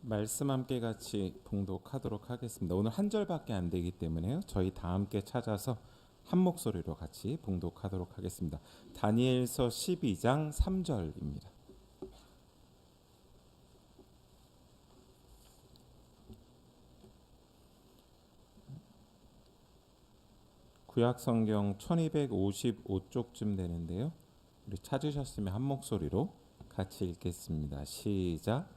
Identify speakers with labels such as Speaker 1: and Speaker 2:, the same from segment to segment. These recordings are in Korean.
Speaker 1: 말씀 함께 같이 봉독하도록 하겠습니다. 오늘 한 절밖에 안 되기 때문에요. 저희 다 함께 찾아서 한 목소리로 같이 봉독하도록 하겠습니다. 다니엘서 12장 3절입니다. 구약 성경 1255쪽쯤 되는데요. 우리 찾으셨으면 한 목소리로 같이 읽겠습니다. 시작.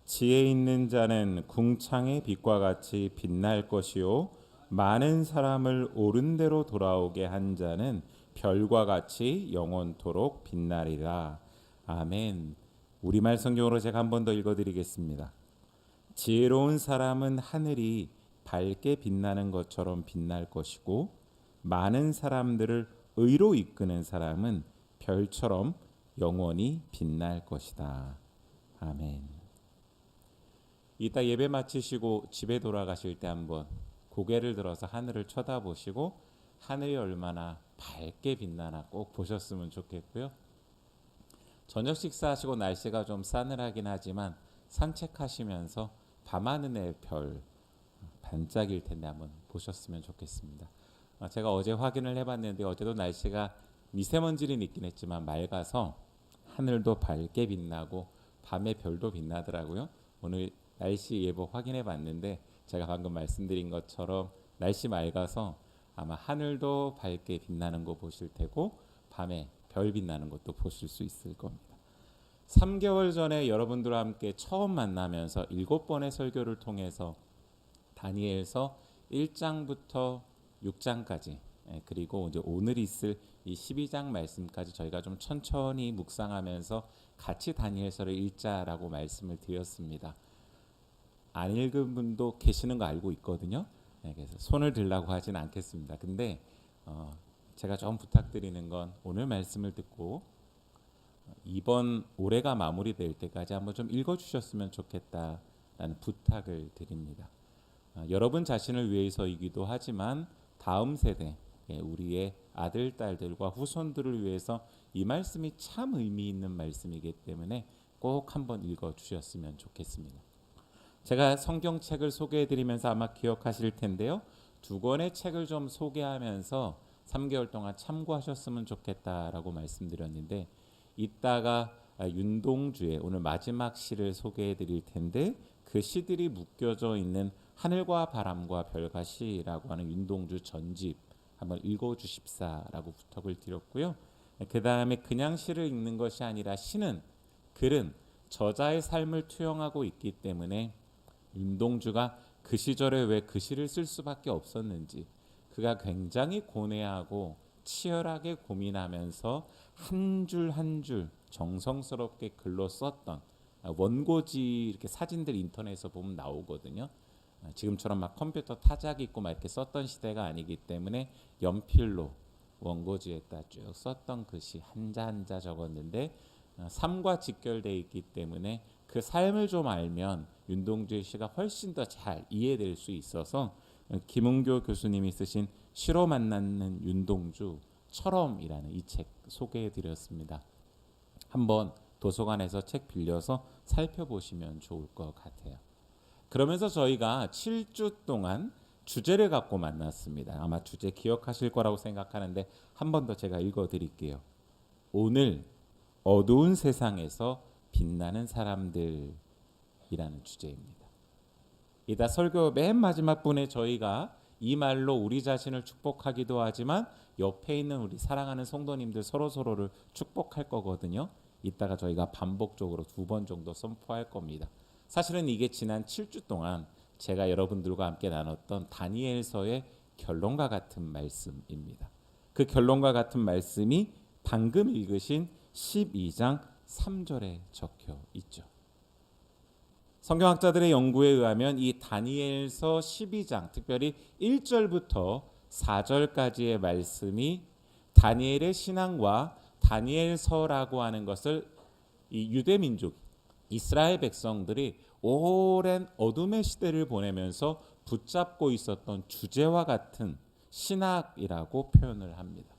Speaker 1: 지혜 있는 자는 궁창의 빛과 같이 빛날 것이요 많은 사람을 옳은 대로 돌아오게 한 자는 별과 같이 영원토록 빛나리라. 아멘. 우리말 성경으로 제가 한 번 더 읽어드리겠습니다. 지혜로운 사람은 하늘이 밝게 빛나는 것처럼 빛날 것이고 많은 사람들을 의로 이끄는 사람은 별처럼 영원히 빛날 것이다. 아멘. 이따 예배 마치시고 집에 돌아가실 때 한번 고개를 들어서 하늘을 쳐다보시고 하늘이 얼마나 밝게 빛나나 꼭 보셨으면 좋겠고요. 저녁 식사하시고 날씨가 좀 싸늘하긴 하지만 산책하시면서 밤하늘의 별 반짝일 텐데 한번 보셨으면 좋겠습니다. 제가 어제 확인을 해봤는데 어제도 날씨가 미세먼지는 있긴 했지만 맑아서 하늘도 밝게 빛나고 밤에 별도 빛나더라고요. 오늘 날씨 예보 확인해 봤는데 제가 방금 말씀드린 것처럼 날씨 맑아서 아마 하늘도 밝게 빛나는 거 보실 테고 밤에 별 빛나는 것도 보실 수 있을 겁니다. 3개월 전에 여러분들과 함께 처음 만나면서 7번의 설교를 통해서 다니엘서 1장부터 6장까지 그리고 이제 오늘 있을 이 12장 말씀까지 저희가 좀 천천히 묵상하면서 같이 다니엘서를 읽자라고 말씀을 드렸습니다. 안 읽은 분도 계시는 거 알고 있거든요. 그래서 손을 들라고 하진 않겠습니다. 근데 제가 좀 부탁드리는 건 오늘 말씀을 듣고 이번 올해가 마무리될 때까지 한번 좀 읽어주셨으면 좋겠다라는 부탁을 드립니다. 여러분 자신을 위해서이기도 하지만 다음 세대 우리의 아들, 딸들과 후손들을 위해서 이 말씀이 참 의미 있는 말씀이기 때문에 꼭 한번 읽어주셨으면 좋겠습니다. 제가 성경책을 소개해드리면서 아마 기억하실 텐데요. 2권의 책을 좀 소개하면서 3개월 동안 참고하셨으면 좋겠다라고 말씀드렸는데 이따가 윤동주의 오늘 마지막 시를 소개해드릴 텐데 그 시들이 묶여져 있는 하늘과 바람과 별과 시라고 하는 윤동주 전집 한번 읽어주십사라고 부탁을 드렸고요. 그 다음에 그냥 시를 읽는 것이 아니라 시는 글은 저자의 삶을 투영하고 있기 때문에 윤동주가 그 시절에 왜 그 시를 쓸 수밖에 없었는지 그가 굉장히 고뇌하고 치열하게 고민하면서 한 줄 한 줄 정성스럽게 글로 썼던 원고지 이렇게 사진들 인터넷에서 보면 나오거든요. 지금처럼 막 컴퓨터 타자기 있고 막 이렇게 썼던 시대가 아니기 때문에 연필로 원고지에다 쭉 썼던 글씨 한자 한자 적었는데 삶과 직결되어 있기 때문에 그 삶을 좀 알면 윤동주의 시가 훨씬 더 잘 이해될 수 있어서 김은교 교수님이 쓰신 시로 만나는 윤동주처럼이라는 이 책 소개해드렸습니다. 한번 도서관에서 책 빌려서 살펴보시면 좋을 것 같아요. 그러면서 저희가 7주 동안 주제를 갖고 만났습니다. 아마 주제 기억하실 거라고 생각하는데 한 번 더 제가 읽어드릴게요. 오늘 어두운 세상에서 빛나는 사람들이라는 주제입니다. 이따 설교 맨 마지막 분에 저희가 이 말로 우리 자신을 축복하기도 하지만 옆에 있는 우리 사랑하는 성도님들 서로서로를 축복할 거거든요. 이따가 저희가 반복적으로 2번 정도 선포할 겁니다. 사실은 이게 지난 7주 동안 제가 여러분들과 함께 나눴던 다니엘서의 결론과 같은 말씀입니다. 그 결론과 같은 말씀이 방금 읽으신 12장 3절에 적혀 있죠. 성경학자들의 연구에 의하면 이 다니엘서 12장 특별히 1절부터 4절까지의 말씀이 다니엘의 신앙과 다니엘서라고 하는 것을 이 유대민족 이스라엘 백성들이 오랜 어둠의 시대를 보내면서 붙잡고 있었던 주제와 같은 신학이라고 표현을 합니다.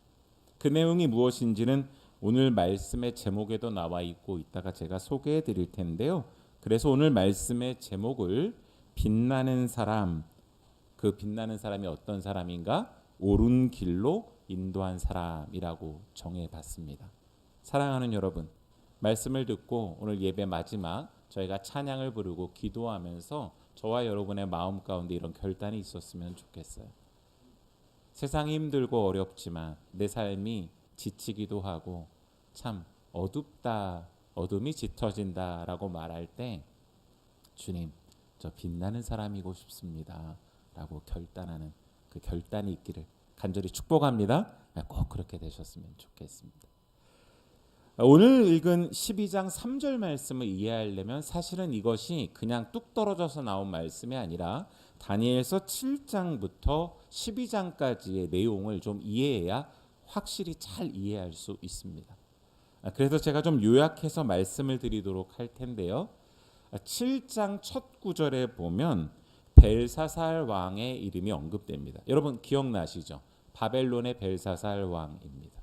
Speaker 1: 그 내용이 무엇인지는 오늘 말씀의 제목에도 나와 있고 이따가 제가 소개해 드릴 텐데요. 그래서 오늘 말씀의 제목을 빛나는 사람, 그 빛나는 사람이 어떤 사람인가? 옳은 길로 인도한 사람이라고 정해봤습니다. 사랑하는 여러분, 말씀을 듣고 오늘 예배 마지막 저희가 찬양을 부르고 기도하면서 저와 여러분의 마음 가운데 이런 결단이 있었으면 좋겠어요. 세상이 힘들고 어렵지만 내 삶이 지치기도 하고 참 어둡다, 어둠이 짙어진다라고 말할 때 주님, 저 빛나는 사람이고 싶습니다 라고 결단하는 그 결단이 있기를 간절히 축복합니다. 꼭 그렇게 되셨으면 좋겠습니다. 오늘 읽은 12장 3절 말씀을 이해하려면 사실은 이것이 그냥 뚝 떨어져서 나온 말씀이 아니라 다니엘서 7장부터 12장까지의 내용을 좀 이해해야 확실히 잘 이해할 수 있습니다. 그래서 제가 좀 요약해서 말씀을 드리도록 할 텐데요. 7장 첫 구절에 보면 벨사살 왕의 이름이 언급됩니다. 여러분 기억나시죠? 바벨론의 벨사살 왕입니다.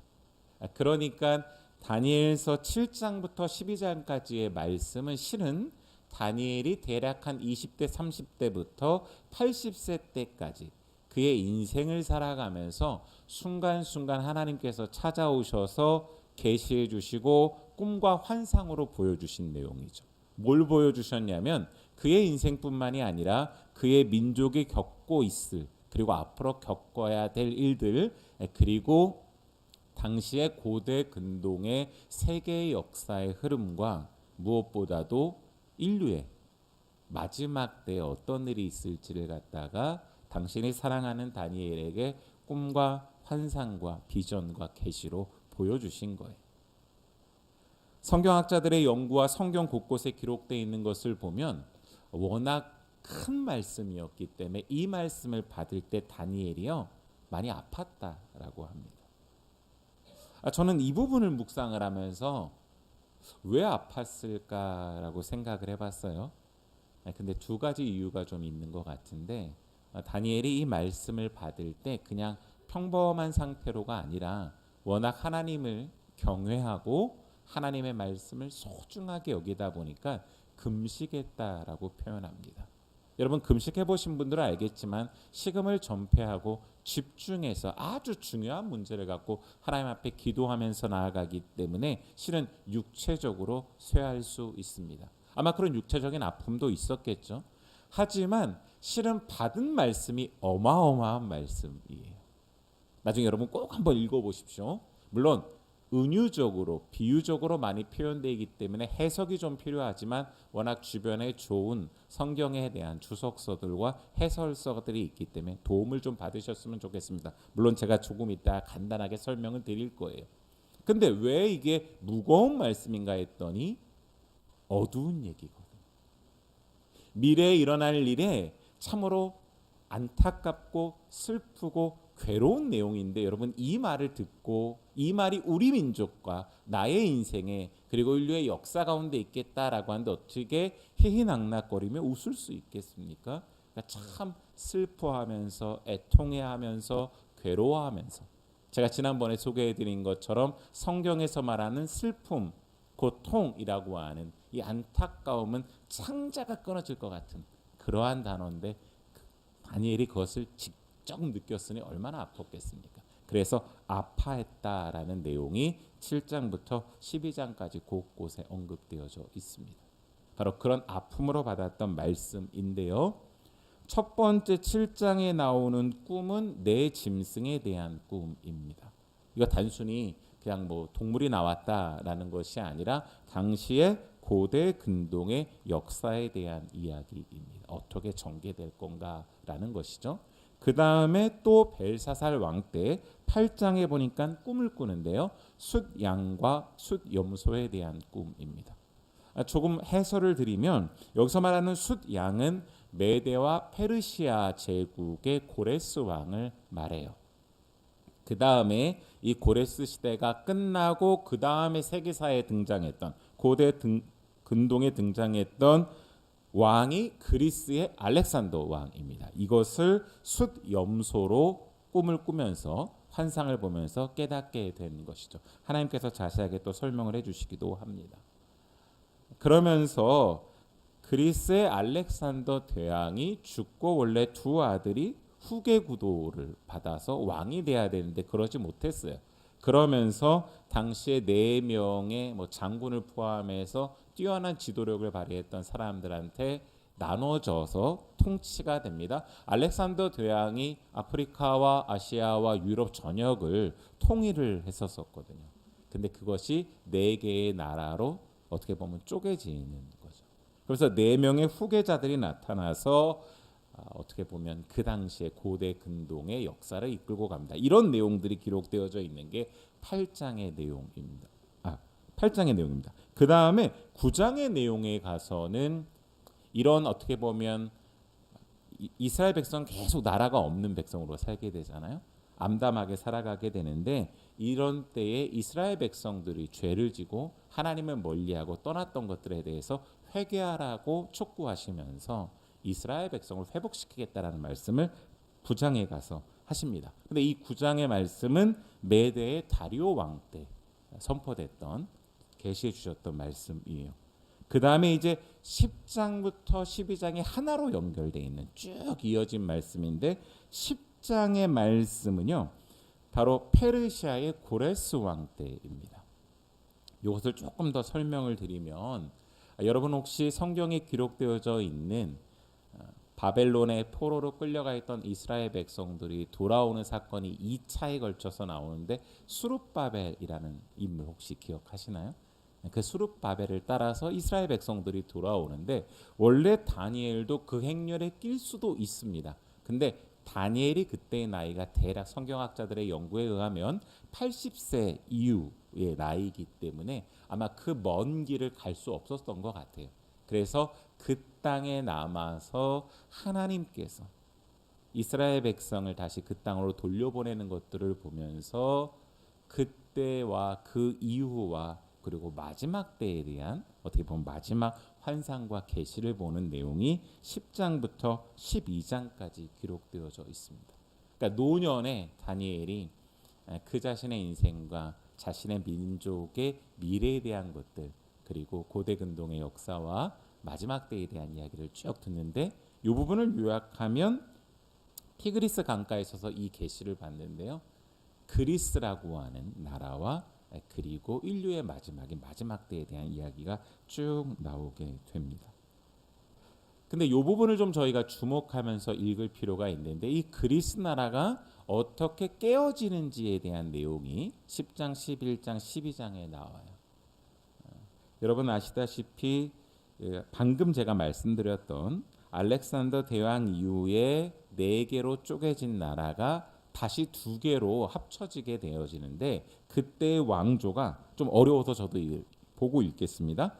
Speaker 1: 그러니까 다니엘서 7장부터 12장까지의 말씀은 실은 다니엘이 대략 한 20대 30대부터 80세 때까지 그의 인생을 살아가면서 순간순간 하나님께서 찾아오셔서 계시해 주시고 꿈과 환상으로 보여주신 내용이죠. 뭘 보여주셨냐면 그의 인생뿐만이 아니라 그의 민족이 겪고 있을 그리고 앞으로 겪어야 될 일들 그리고 당시의 고대 근동의 세계의 역사의 흐름과 무엇보다도 인류의 마지막 때에 어떤 일이 있을지를 갖다가 당신이 사랑하는 다니엘에게 꿈과 환상과 비전과 계시로 보여주신 거예요. 성경학자들의 연구와 성경 곳곳에 기록되어 있는 것을 보면 워낙 큰 말씀이었기 때문에 이 말씀을 받을 때 다니엘이요 많이 아팠다라고 합니다. 저는 이 부분을 묵상을 하면서 왜 아팠을까라고 생각을 해봤어요. 근데 두 가지 이유가 좀 있는 것 같은데 다니엘이 이 말씀을 받을 때 그냥 평범한 상태로가 아니라 워낙 하나님을 경외하고 하나님의 말씀을 소중하게 여기다 보니까 금식했다라고 표현합니다. 여러분 금식해 보신 분들은 알겠지만 식음을 전폐하고 집중해서 아주 중요한 문제를 갖고 하나님 앞에 기도하면서 나아가기 때문에 실은 육체적으로 쇠할 수 있습니다. 아마 그런 육체적인 아픔도 있었겠죠. 하지만 실은 받은 말씀이 어마어마한 말씀이에요. 나중에 여러분 꼭 한번 읽어보십시오. 물론 은유적으로 비유적으로 많이 표현되기 때문에 해석이 좀 필요하지만 워낙 주변에 좋은 성경에 대한 주석서들과 해설서들이 있기 때문에 도움을 좀 받으셨으면 좋겠습니다. 물론 제가 조금 이따 간단하게 설명을 드릴 거예요. 근데 왜 이게 무거운 말씀인가 했더니 어두운 얘기거든요. 미래에 일어날 일에 참으로 안타깝고 슬프고 괴로운 내용인데 여러분 이 말을 듣고 이 말이 우리 민족과 나의 인생에 그리고 인류의 역사 가운데 있겠다라고 하는데 어떻게 희희낙낙거리며 웃을 수 있겠습니까? 그러니까 참 슬퍼하면서 애통해하면서 괴로워하면서 제가 지난번에 소개해드린 것처럼 성경에서 말하는 슬픔, 고통이라고 하는 이 안타까움은 창자가 끊어질 것 같은 그러한 단어인데 다니엘이 그것을 직접 느꼈으니 얼마나 아팠겠습니까? 그래서 아파했다라는 내용이 7장부터 12장까지 곳곳에 언급되어져 있습니다. 바로 그런 아픔으로 받았던 말씀인데요. 첫 번째 7장에 나오는 꿈은 내 짐승에 대한 꿈입니다. 이거 단순히 그냥 뭐 동물이 나왔다라는 것이 아니라 당시의 고대 근동의 역사에 대한 이야기입니다. 어떻게 전개될 건가라는 것이죠. 그 다음에 또 벨사살 왕 때 8장에 보니까 꿈을 꾸는데요. 숫양과 숫염소에 대한 꿈입니다. 조금 해설을 드리면 여기서 말하는 숫양은 메데와 페르시아 제국의 고레스 왕을 말해요. 그 다음에 이 고레스 시대가 끝나고 그 다음에 세계사에 등장했던 고대 근동에 등장했던 왕이 그리스의 알렉산더 왕입니다. 이것을 숫염소로 꿈을 꾸면서 환상을 보면서 깨닫게 된 것이죠. 하나님께서 자세하게 또 설명을 해주시기도 합니다. 그러면서 그리스의 알렉산더 대왕이 죽고 원래 두 아들이 후계 구도를 받아서 왕이 돼야 되는데 그러지 못했어요. 그러면서 당시에 네 명의 뭐 장군을 포함해서 뛰어난 지도력을 발휘했던 사람들한테 나눠져서 통치가 됩니다. 알렉산더 대왕이 아프리카와 아시아와 유럽 전역을 통일을 했었거든요. 근데 그것이 네 개의 나라로 어떻게 보면 쪼개지는 거죠. 그래서 네 명의 후계자들이 나타나서 어떻게 보면 그 당시에 고대 근동의 역사를 이끌고 갑니다. 이런 내용들이 기록되어져 있는 게 8장의 내용입니다. 8장의 내용입니다. 그 다음에 9장의 내용에 가서는 이런 어떻게 보면 이스라엘 백성 계속 나라가 없는 백성으로 살게 되잖아요. 암담하게 살아가게 되는데 이런 때에 이스라엘 백성들이 죄를 지고 하나님을 멀리하고 떠났던 것들에 대해서 회개하라고 촉구하시면서 이스라엘 백성을 회복시키겠다라는 말씀을 9장에 가서 하십니다. 근데 이 9장의 말씀은 메대의 다리오 왕 때 선포됐던 계시해 주셨던 말씀이에요. 그 다음에 이제 10장부터 12장이 하나로 연결되어 있는 쭉 이어진 말씀인데 10장의 말씀은요. 바로 페르시아의 고레스 왕 때입니다. 이것을 조금 더 설명을 드리면 여러분 혹시 성경에 기록되어져 있는 바벨론의 포로로 끌려가 있던 이스라엘 백성들이 돌아오는 사건이 2차에 걸쳐서 나오는데 수룹바벨이라는 인물 혹시 기억하시나요? 그 수룹바벨을 따라서 이스라엘 백성들이 돌아오는데 원래 다니엘도 그 행렬에 낄 수도 있습니다. 근데 다니엘이 그때의 나이가 대략 성경학자들의 연구에 의하면 80세 이후의 나이이기 때문에 아마 그 먼 길을 갈 수 없었던 것 같아요. 그래서 그 땅에 남아서 하나님께서 이스라엘 백성을 다시 그 땅으로 돌려보내는 것들을 보면서 그때와 그 이후와 그리고 마지막 때에 대한 어떻게 보면 마지막 환상과 계시를 보는 내용이 10장부터 12장까지 기록되어져 있습니다. 그러니까 노년에 다니엘이 그 자신의 인생과 자신의 민족의 미래에 대한 것들 그리고 고대 근동의 역사와 마지막 때에 대한 이야기를 쭉 듣는데 이 부분을 요약하면 티그리스 강가에 서서 이 계시를 봤는데요. 그리스라고 하는 나라와 그리고 인류의 마지막인 마지막 때에 대한 이야기가 쭉 나오게 됩니다. 근데 이 부분을 좀 저희가 주목하면서 읽을 필요가 있는데 이 그리스 나라가 어떻게 깨어지는지에 대한 내용이 10장, 11장, 12장에 나와요. 여러분 아시다시피 방금 제가 말씀드렸던 알렉산더 대왕 이후에 4개로 쪼개진 나라가 다시 2개로 합쳐지게 되어지는데 그때의 왕조가 좀 어려워서 저도 보고 읽겠습니다.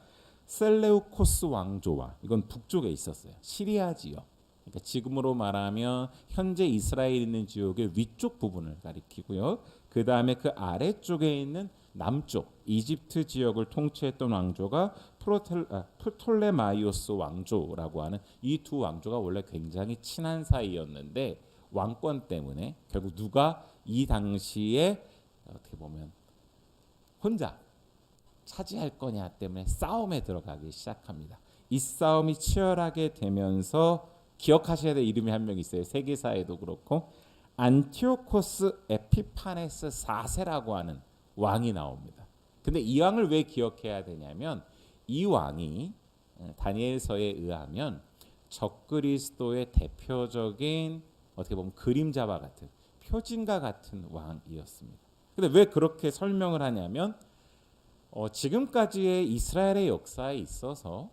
Speaker 1: 셀레우코스 왕조와 이건 북쪽에 있었어요. 시리아 지역. 그러니까 지금으로 말하면 현재 이스라엘 있는 지역의 위쪽 부분을 가리키고요. 그 다음에 그 아래쪽에 있는 남쪽 이집트 지역을 통치했던 왕조가 프톨레마이오스 왕조라고 하는 이 두 왕조가 원래 굉장히 친한 사이였는데 왕권 때문에 결국 누가 이 당시에 어떻게 보면 혼자 차지할 거냐 때문에 싸움에 들어가기 시작합니다. 이 싸움이 치열하게 되면서 기억하셔야 될 이름이 한 명 있어요. 세계사에도 그렇고 안티오코스 에피파네스 4세라고 하는 왕이 나옵니다. 근데 이 왕을 왜 기억해야 되냐면 이 왕이 다니엘서에 의하면 적그리스도의 대표적인 어떻게 보면 그림자와 같은 표징과 같은 왕이었습니다. 근데 왜 그렇게 설명을 하냐면 지금까지의 이스라엘의 역사에 있어서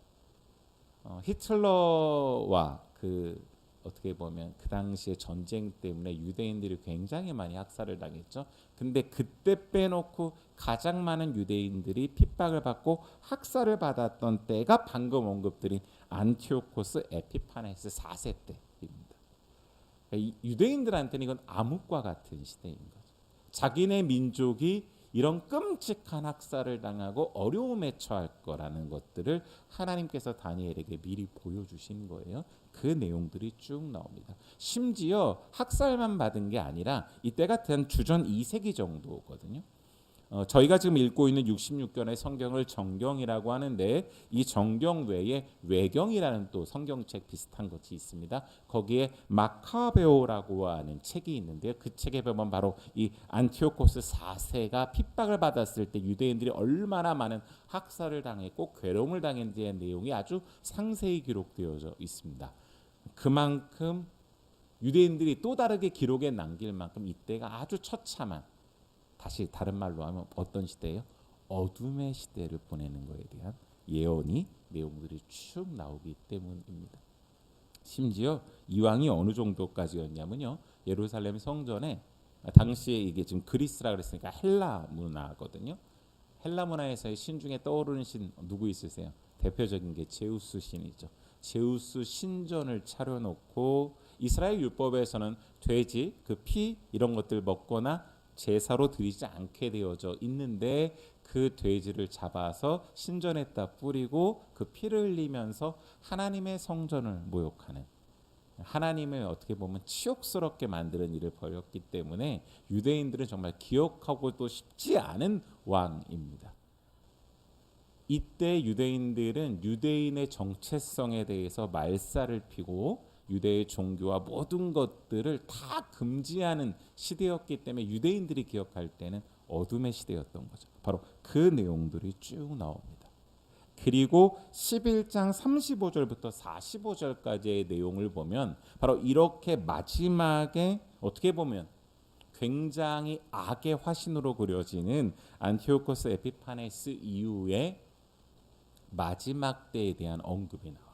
Speaker 1: 히틀러와 그 어떻게 보면 그 당시에 전쟁 때문에 유대인들이 굉장히 많이 학살을 당했죠. 근데 그때 빼놓고 가장 많은 유대인들이 핍박을 받고 학살을 받았던 때가 방금 언급드린 안티오코스 에피파네스 4세 때입니다. 그러니까 유대인들한테는 이건 암흑과 같은 시대인 거죠. 자기네 민족이 이런 끔찍한 학살을 당하고 어려움에 처할 거라는 것들을 하나님께서 다니엘에게 미리 보여주신 거예요. 그 내용들이 쭉 나옵니다. 심지어 학살만 받은 게 아니라 이때가 한 주전 2세기 정도거든요. 저희가 지금 읽고 있는 66권의 성경을 정경이라고 하는데 이 정경 외에 외경이라는 또 성경책 비슷한 것이 있습니다. 거기에 마카베오라고 하는 책이 있는데요. 그 책에 보면 바로 이 안티오코스 4세가 핍박을 받았을 때 유대인들이 얼마나 많은 학살을 당했고 괴로움을 당했는지에 대한 내용이 아주 상세히 기록되어져 있습니다. 그만큼 유대인들이 또 다르게 기록에 남길 만큼 이때가 아주 처참한, 다시 다른 말로 하면 어떤 시대예요? 어둠의 시대를 보내는 것에 대한 예언이 내용들이 쭉 나오기 때문입니다. 심지어 이왕이 어느 정도까지였냐면요, 예루살렘 성전에 당시에 이게 지금 그리스라 그랬으니까 헬라 문화거든요. 헬라 문화에서의 신 중에 떠오르는 신 누구 있으세요? 대표적인 게 제우스 신이죠. 제우스 신전을 차려놓고 이스라엘 율법에서는 돼지 그 피 이런 것들 먹거나 제사로 드리지 않게 되어져 있는데 그 돼지를 잡아서 신전에다 뿌리고 그 피를 흘리면서 하나님의 성전을 모욕하는, 하나님을 어떻게 보면 치욕스럽게 만드는 일을 벌였기 때문에 유대인들은 정말 기억하고도 싶지 않은 왕입니다. 이때 유대인들은 유대인의 정체성에 대해서 말살을 피고 유대의 종교와 모든 것들을 다 금지하는 시대였기 때문에 유대인들이 기억할 때는 어둠의 시대였던 거죠. 바로 그 내용들이 쭉 나옵니다. 그리고 11장 35절부터 45절까지의 내용을 보면 바로 이렇게 마지막에 어떻게 보면 굉장히 악의 화신으로 그려지는 안티오코스 에피파네스 이후에 마지막 때에 대한 언급이 나와요.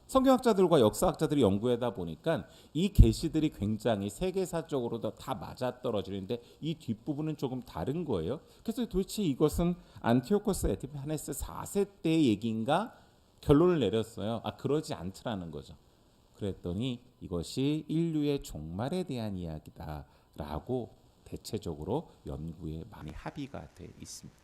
Speaker 1: 성경학자들과 역사학자들이 연구하다 보니까 이 계시들이 굉장히 세계사적으로도 다 맞아떨어지는데 이 뒷부분은 조금 다른 거예요. 그래서 도대체 이것은 안티오코스 에피파네스 4세 때의 얘기인가 결론을 내렸어요. 그러지 않더라는 거죠. 그랬더니 이것이 인류의 종말에 대한 이야기다라고 대체적으로 연구에 많이 합의가 돼 있습니다.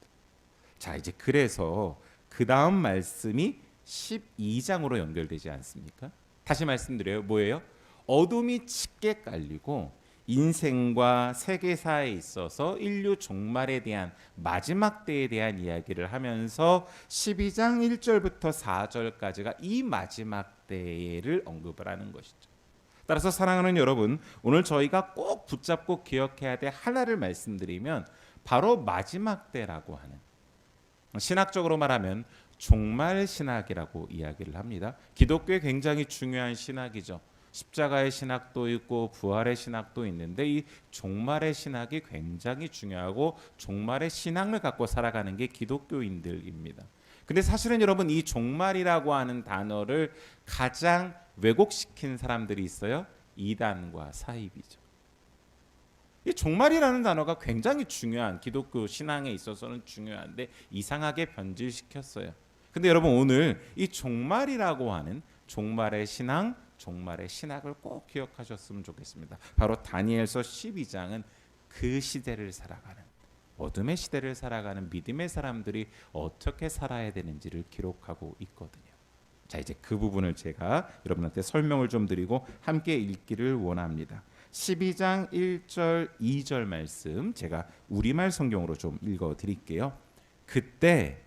Speaker 1: 자, 이제 그래서 그 다음 말씀이 12장으로 연결되지 않습니까? 다시 말씀드려요. 뭐예요? 어둠이 짙게 깔리고 인생과 세계사에 있어서 인류 종말에 대한 마지막 때에 대한 이야기를 하면서 12장 1절부터 4절까지가 이 마지막 때를 언급을 하는 것이죠. 따라서 사랑하는 여러분, 오늘 저희가 꼭 붙잡고 기억해야 될 하나를 말씀드리면 바로 마지막 때라고 하는, 신학적으로 말하면 종말 신학이라고 이야기를 합니다. 기독교에 굉장히 중요한 신학이죠. 십자가의 신학도 있고 부활의 신학도 있는데 이 종말의 신학이 굉장히 중요하고 종말의 신앙을 갖고 살아가는 게 기독교인들입니다. 근데 사실은 여러분, 이 종말이라고 하는 단어를 가장 왜곡시킨 사람들이 있어요. 이단과 사입이죠. 이 종말이라는 단어가 굉장히 중요한, 기독교 신앙에 있어서는 중요한데 이상하게 변질시켰어요. 근데 여러분, 오늘 이 종말이라고 하는 종말의 신앙, 종말의 신학을 꼭 기억하셨으면 좋겠습니다. 바로 다니엘서 12장은 그 시대를 살아가는, 어둠의 시대를 살아가는 믿음의 사람들이 어떻게 살아야 되는지를 기록하고 있거든요. 자, 이제 그 부분을 제가 여러분한테 설명을 좀 드리고 함께 읽기를 원합니다. 12장 1절 2절 말씀 제가 우리말 성경으로 좀 읽어 드릴게요. 그때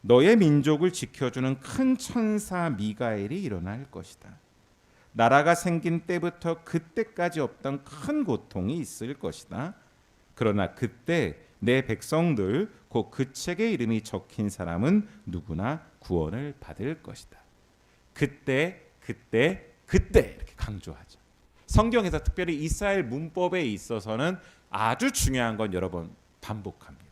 Speaker 1: 너의 민족을 지켜주는 큰 천사 미가엘이 일어날 것이다. 나라가 생긴 때부터 그때까지 없던 큰 고통이 있을 것이다. 그러나 그때 내 백성들 곧 그 책에 이름이 적힌 사람은 누구나 구원을 받을 것이다. 그때 이렇게 강조하죠. 성경에서 특별히 이스라엘 문법에 있어서는 아주 중요한 건 여러 번 반복합니다.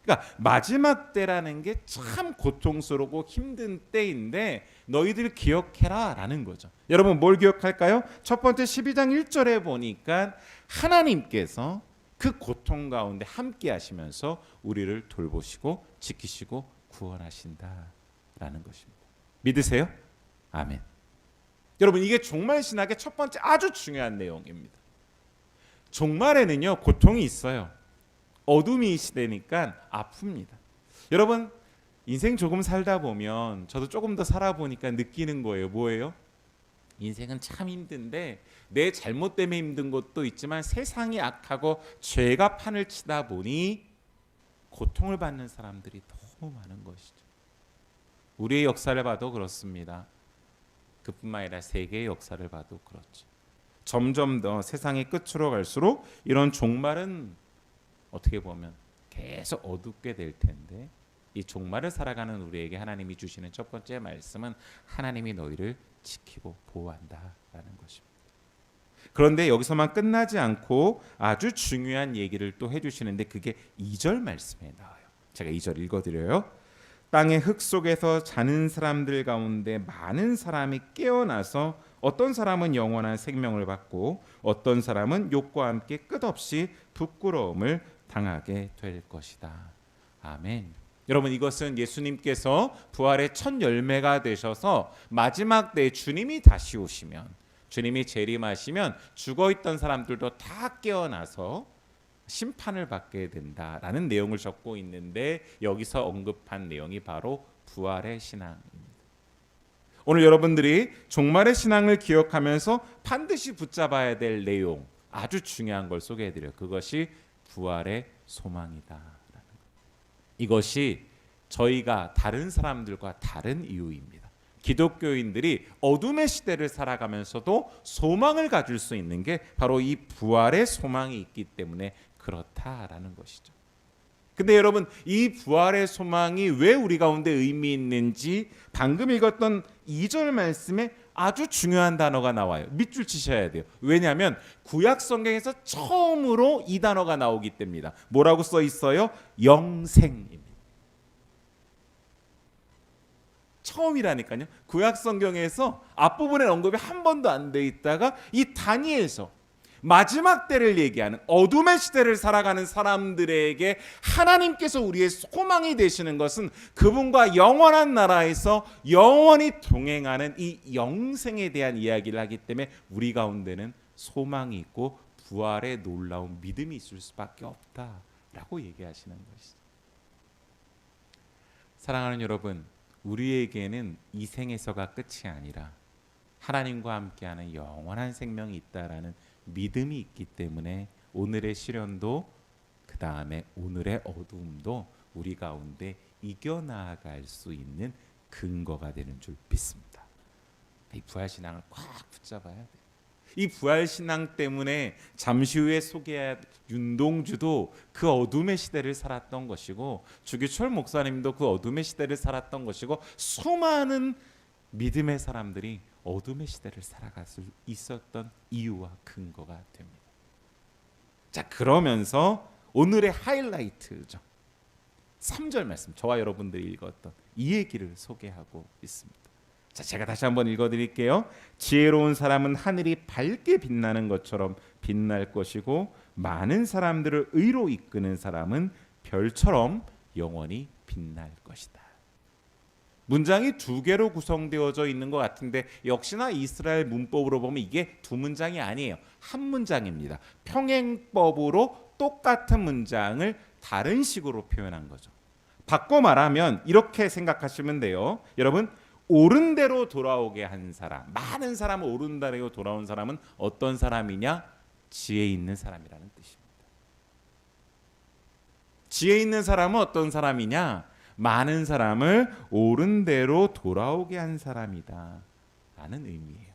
Speaker 1: 그러니까 마지막 때라는 게 참 고통스럽고 힘든 때인데 너희들 기억해라 라는 거죠. 여러분, 뭘 기억할까요? 첫 번째 12장 1절에 보니까 하나님께서 그 고통 가운데 함께 하시면서 우리를 돌보시고 지키시고 구원하신다라는 것입니다. 믿으세요? 아멘. 여러분, 이게 종말 신학의 첫 번째 아주 중요한 내용입니다. 종말에는요, 고통이 있어요. 어둠이 시대니까 아픕니다. 여러분, 인생 조금 살다 보면, 저도 조금 더 살아보니까 느끼는 거예요. 뭐예요? 인생은 참 힘든데 내 잘못 때문에 힘든 것도 있지만 세상이 악하고 죄가 판을 치다 보니 고통을 받는 사람들이 너무 많은 것이죠. 우리의 역사를 봐도 그렇습니다. 그뿐만 아니라 세계의 역사를 봐도 그렇죠. 점점 더 세상의 끝으로 갈수록 이런 종말은 어떻게 보면 계속 어둡게 될 텐데, 이 종말을 살아가는 우리에게 하나님이 주시는 첫 번째 말씀은 하나님이 너희를 지키고 보호한다라는 것입니다. 그런데 여기서만 끝나지 않고 아주 중요한 얘기를 또 해주시는데, 그게 2절 말씀에 나와요. 제가 2절 읽어드려요. 땅의 흙 속에서 자는 사람들 가운데 많은 사람이 깨어나서 어떤 사람은 영원한 생명을 받고 어떤 사람은 욕과 함께 끝없이 부끄러움을 당하게 될 것이다. 아멘. 여러분, 이것은 예수님께서 부활의 첫 열매가 되셔서 마지막 때 주님이 다시 오시면, 주님이 재림하시면 죽어있던 사람들도 다 깨어나서 심판을 받게 된다라는 내용을 적고 있는데, 여기서 언급한 내용이 바로 부활의 신앙입니다. 오늘 여러분들이 종말의 신앙을 기억하면서 반드시 붙잡아야 될 내용, 아주 중요한 걸 소개해드려요. 그것이 부활의 소망이다. 이것이 저희가 다른 사람들과 다른 이유입니다. 기독교인들이 어둠의 시대를 살아가면서도 소망을 가질 수 있는 게 바로 이 부활의 소망이 있기 때문에 그렇다라는 것이죠. 근데 여러분, 이 부활의 소망이 왜 우리 가운데 의미 있는지 방금 읽었던 2절 말씀에 아주 중요한 단어가 나와요. 밑줄 치셔야 돼요. 왜냐하면 구약 성경에서 처음으로 이 단어가 나오기 때문이다. 뭐라고 써 있어요? 영생입니다. 처음이라니까요. 구약 성경에서 앞부분에 언급이 한 번도 안 돼 있다가 이 다니엘서 마지막 때를 얘기하는 어둠의 시대를 살아가는 사람들에게 하나님께서 우리의 소망이 되시는 것은 그분과 영원한 나라에서 영원히 동행하는 이 영생에 대한 이야기를 하기 때문에 우리 가운데는 소망이 있고 부활의 놀라운 믿음이 있을 수밖에 없다라고 얘기하시는 것이죠. 사랑하는 여러분, 우리에게는 이 생에서가 끝이 아니라 하나님과 함께하는 영원한 생명이 있다라는 믿음이 있기 때문에 오늘의 시련도 그 다음에 오늘의 어두움도 우리 가운데 이겨나갈 수 있는 근거가 되는 줄 믿습니다. 이 부활신앙을 꽉 붙잡아야 돼요. 이 부활신앙 때문에 잠시 후에 소개할 윤동주도 그 어둠의 시대를 살았던 것이고, 주기철 목사님도 그 어둠의 시대를 살았던 것이고, 수많은 믿음의 사람들이 어둠의 시대를 살아갈 수 있었던 이유와 근거가 됩니다. 자, 그러면서 오늘의 하이라이트죠. 3절 말씀, 저와 여러분들이 읽었던 이 얘기를 소개하고 있습니다. 자, 제가 다시 한번 읽어드릴게요. 지혜로운 사람은 하늘이 밝게 빛나는 것처럼 빛날 것이고 많은 사람들을 의로 이끄는 사람은 별처럼 영원히 빛날 것이다. 문장이 2개로 구성되어져 있는 것 같은데, 역시나 이스라엘 문법으로 보면 이게 2문장이 아니에요. 한 문장입니다. 평행법으로 똑같은 문장을 다른 식으로 표현한 거죠. 바꿔 말하면 이렇게 생각하시면 돼요. 여러분, 옳은 대로 돌아오게 한 사람, 많은 사람을 옳은 대로 돌아온 사람은 어떤 사람이냐? 지혜 있는 사람이라는 뜻입니다. 지혜 있는 사람은 어떤 사람이냐? 많은 사람을 옳은 대로 돌아오게 한 사람이다 라는 의미예요.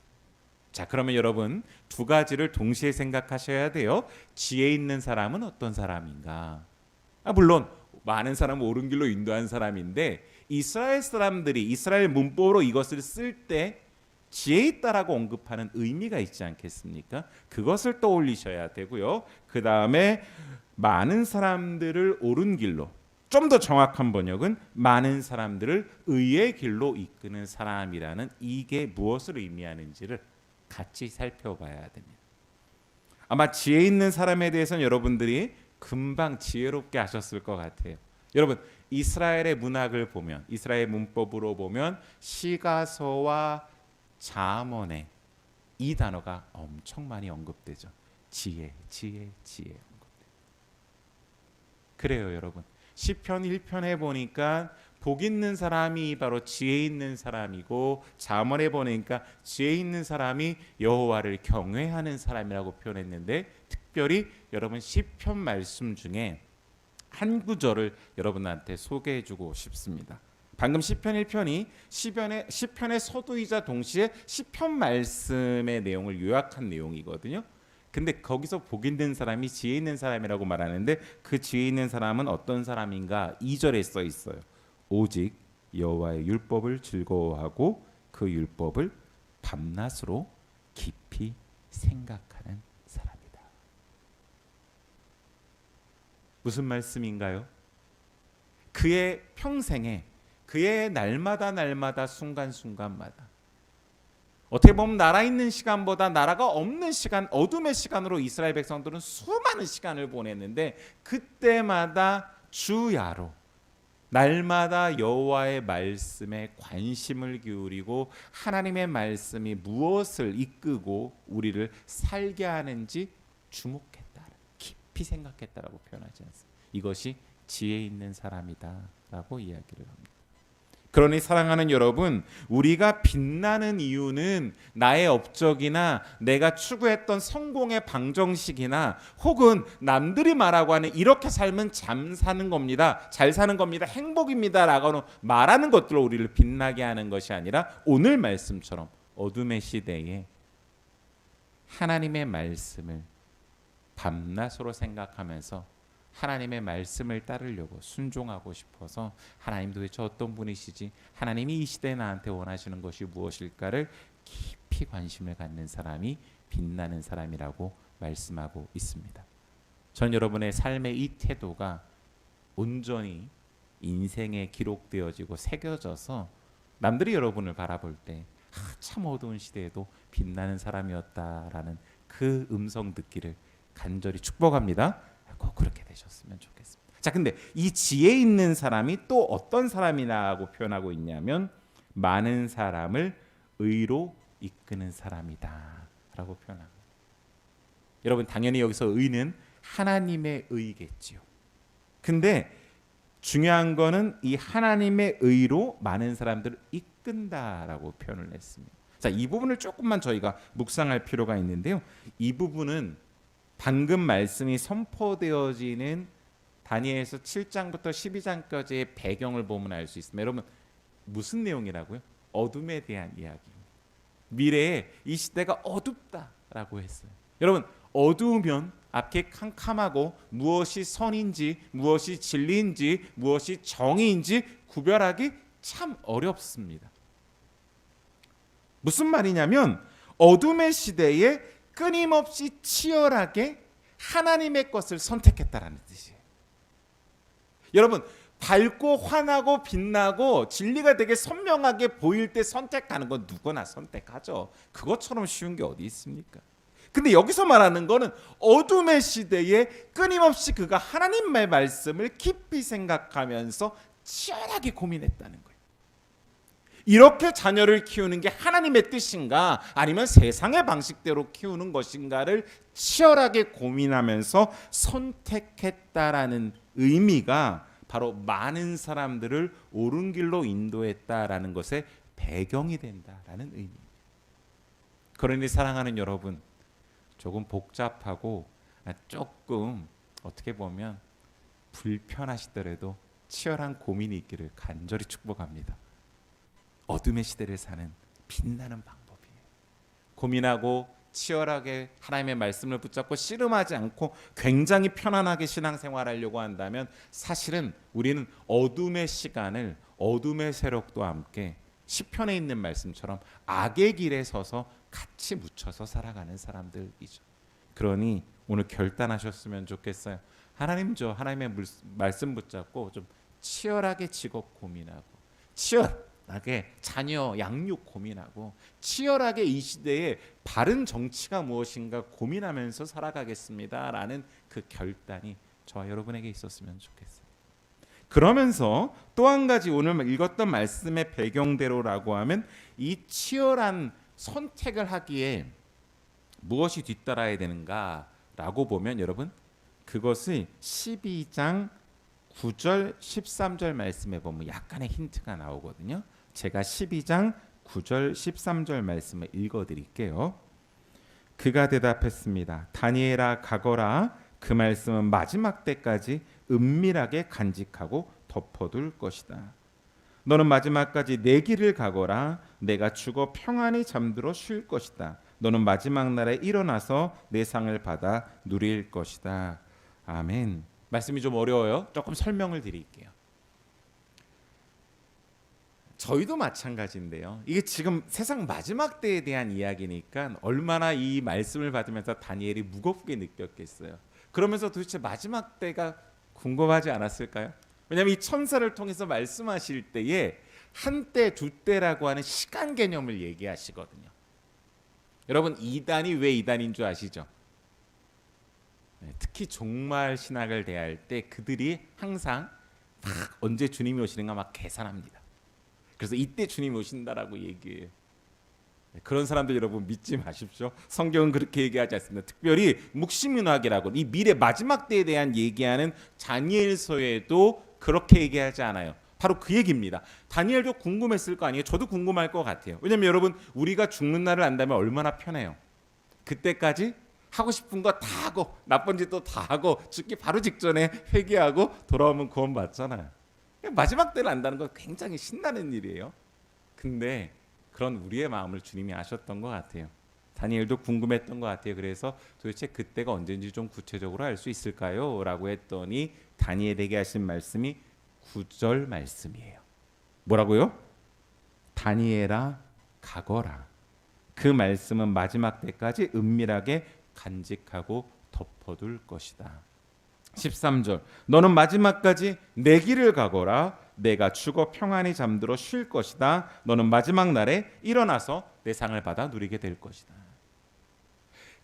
Speaker 1: 자, 그러면 여러분 2가지를 동시에 생각하셔야 돼요. 지혜 있는 사람은 어떤 사람인가? 물론 많은 사람을 옳은 길로 인도한 사람인데, 이스라엘 사람들이 이스라엘 문법으로 이것을 쓸 때 지혜 있다라고 언급하는 의미가 있지 않겠습니까? 그것을 떠올리셔야 되고요. 그 다음에 많은 사람들을 옳은 길로, 좀 더 정확한 번역은 많은 사람들을 의의 길로 이끄는 사람이라는, 이게 무엇을 의미하는지를 같이 살펴봐야 됩니다. 아마 지혜 있는 사람에 대해서는 여러분들이 금방 지혜롭게 하셨을 것 같아요. 여러분, 이스라엘의 문학을 보면, 이스라엘 문법으로 보면 시가서와 잠언에 이 단어가 엄청 많이 언급되죠. 지혜, 지혜, 지혜 언급돼요. 그래요, 여러분. 시편 1편에 보니까 복 있는 사람이 바로 지혜 있는 사람이고, 잠언에 보니까 지혜 있는 사람이 여호와를 경외하는 사람이라고 표현했는데, 특별히 여러분 시편 말씀 중에 한 구절을 여러분한테 소개해주고 싶습니다. 방금 시편 1편이 시편의 서두이자 동시에 시편 말씀의 내용을 요약한 내용이거든요. 근데 거기서 복 있는 사람이 지혜 있는 사람이라고 말하는데 그 지혜 있는 사람은 어떤 사람인가? 2절에 써 있어요. 오직 여호와의 율법을 즐거워하고 그 율법을 밤낮으로 깊이 생각하는 사람이다. 무슨 말씀인가요? 그의 평생에 그의 날마다 순간순간마다 어떻게 보면 나라 있는 시간보다 나라가 없는 시간, 어둠의 시간으로 이스라엘 백성들은 수많은 시간을 보냈는데 그때마다 주야로 날마다 여호와의 말씀에 관심을 기울이고 하나님의 말씀이 무엇을 이끌고 우리를 살게 하는지 주목했다, 깊이 생각했다라고 표현하지 않습니다. 이것이 지혜 있는 사람이다라고 이야기를 합니다. 그러니 사랑하는 여러분, 우리가 빛나는 이유는 나의 업적이나 내가 추구했던 성공의 방정식이나 혹은 남들이 말하고 하는 이렇게 살면 잘 사는 겁니다, 행복입니다 라고 말하는 것들로 우리를 빛나게 하는 것이 아니라 오늘 말씀처럼 어둠의 시대에 하나님의 말씀을 밤낮으로 생각하면서 하나님의 말씀을 따르려고 순종하고 싶어서 하나님 도대체 어떤 분이시지, 하나님이 이 시대에 나한테 원하시는 것이 무엇일까를 깊이 관심을 갖는 사람이 빛나는 사람이라고 말씀하고 있습니다. 전 여러분의 삶의 이 태도가 온전히 인생에 기록되어지고 새겨져서 남들이 여러분을 바라볼 때 참 어두운 시대에도 빛나는 사람이었다라는 그 음성 듣기를 간절히 축복합니다. 꼭 그렇게 되셨으면 좋겠습니다. 자, 근데 이 지혜 있는 사람이 또 어떤 사람이라고 표현하고 있냐면 많은 사람을 의로 이끄는 사람이다라고 표현합니다. 여러분, 당연히 여기서 의는 하나님의 의겠지요. 근데 중요한 거는 이 하나님의 의로 많은 사람들을 이끈다라고 표현을 했습니다. 자, 이 부분을 조금만 저희가 묵상할 필요가 있는데요. 이 부분은 방금 말씀이 선포되어지는 다니엘서 7장부터 12장까지의 배경을 보면 알 수 있습니다. 여러분, 무슨 내용이라고요? 어둠에 대한 이야기입니다. 미래에 이 시대가 어둡다라고 했어요. 여러분, 어두우면 앞에 캄캄하고 무엇이 선인지 무엇이 진리인지 무엇이 정의인지 구별하기 참 어렵습니다. 무슨 말이냐면 어둠의 시대에 끊임없이 치열하게 하나님의 것을 선택했다라는 뜻이에요. 여러분, 밝고 환하고 빛나고 진리가 되게 선명하게 보일 때 선택하는 건 누구나 선택하죠. 그것처럼 쉬운 게 어디 있습니까? 근데 여기서 말하는 거는 어둠의 시대에 끊임없이 그가 하나님의 말씀을 깊이 생각하면서 치열하게 고민했다는 거예요. 이렇게 자녀를 키우는 게 하나님의 뜻인가 아니면 세상의 방식대로 키우는 것인가를 치열하게 고민하면서 선택했다라는 의미가 바로 많은 사람들을 옳은 길로 인도했다라는 것의 배경이 된다라는 의미입니다. 그러니 사랑하는 여러분, 조금 복잡하고 조금 어떻게 보면 불편하시더라도 치열한 고민이 있기를 간절히 축복합니다. 어둠의 시대를 사는 빛나는 방법이에요. 고민하고 치열하게 하나님의 말씀을 붙잡고 씨름하지 않고 굉장히 편안하게 신앙생활하려고 한다면 사실은 우리는 어둠의 시간을 어둠의 세력과 함께 시편에 있는 말씀처럼 악의 길에 서서 같이 묻혀서 살아가는 사람들이죠. 그러니 오늘 결단하셨으면 좋겠어요. 하나님, 저 하나님의 말씀 붙잡고 좀 치열하게 직업 고민하고 치열하게 자녀 양육 고민하고 치열하게 이 시대에 바른 정치가 무엇인가 고민하면서 살아가겠습니다라는 그 결단이 저와 여러분에게 있었으면 좋겠어요. 그러면서 또 한 가지 오늘 읽었던 말씀의 배경대로라고 하면 이 치열한 선택을 하기에 무엇이 뒤따라야 되는가라고 보면 여러분 그것을 12장 9절 13절 말씀에 보면 약간의 힌트가 나오거든요. 제가 12장 9절 13절 말씀을 읽어드릴게요. 그가 대답했습니다. 다니엘아 가거라. 그 말씀은 마지막 때까지 은밀하게 간직하고 덮어둘 것이다. 너는 마지막까지 내 길을 가거라. 내가 죽어 평안히 잠들어 쉴 것이다. 너는 마지막 날에 일어나서 내 상을 받아 누릴 것이다. 아멘. 말씀이 좀 어려워요. 조금 설명을 드릴게요. 저희도 마찬가지인데요. 이게 지금 세상 마지막 때에 대한 이야기니까 얼마나 이 말씀을 받으면서 다니엘이 무겁게 느꼈겠어요. 그러면서 도대체 마지막 때가 궁금하지 않았을까요? 왜냐하면 이 천사를 통해서 말씀하실 때에 한때, 두때라고 하는 시간 개념을 얘기하시거든요. 여러분, 이단이 왜 이단인 줄 아시죠? 특히 종말 신학을 대할 때 그들이 항상 막 언제 주님이 오시는가 막 계산합니다. 그래서 이때 주님이 오신다라고 얘기해요. 그런 사람들 여러분 믿지 마십시오. 성경은 그렇게 얘기하지 않습니다. 특별히 묵시문학이라고 이 미래 마지막 때에 대한 얘기하는 다니엘서에도 그렇게 얘기하지 않아요. 바로 그 얘기입니다. 다니엘도 궁금했을 거 아니에요. 저도 궁금할 것 같아요. 왜냐하면 여러분 우리가 죽는 날을 안다면 얼마나 편해요. 그때까지 하고 싶은 거 다 하고 나쁜 짓도 다 하고 죽기 바로 직전에 회개하고 돌아오면 구원 받잖아요. 마지막 때를 안다는 건 굉장히 신나는 일이에요. 근데 그런 우리의 마음을 주님이 아셨던 것 같아요. 다니엘도 궁금했던 것 같아요. 그래서 도대체 그때가 언제인지 좀 구체적으로 알 수 있을까요? 라고 했더니 다니엘에게 하신 말씀이 9절 말씀이에요. 뭐라고요? 다니엘아 가거라. 그 말씀은 마지막 때까지 은밀하게 간직하고 덮어둘 것이다. 13절 너는 마지막까지 내 길을 가거라. 내가 죽어 평안히 잠들어 쉴 것이다. 너는 마지막 날에 일어나서 내 상을 받아 누리게 될 것이다.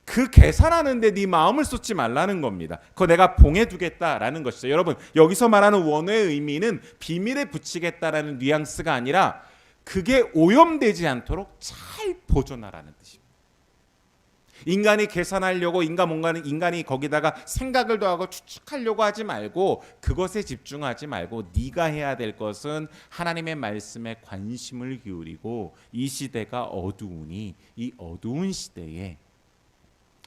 Speaker 1: 그 계산하는데 네 마음을 쏟지 말라는 겁니다. 그거 내가 봉해두겠다라는 것이죠. 여러분 여기서 말하는 원어의 의미는 비밀에 붙이겠다라는 뉘앙스가 아니라 그게 오염되지 않도록 잘 보존하라는 뜻입니다. 인간이 계산하려고 인간이 거기다가 생각을 더하고 추측하려고 하지 말고 그것에 집중하지 말고 네가 해야 될 것은 하나님의 말씀에 관심을 기울이고 이 시대가 어두우니 이 어두운 시대에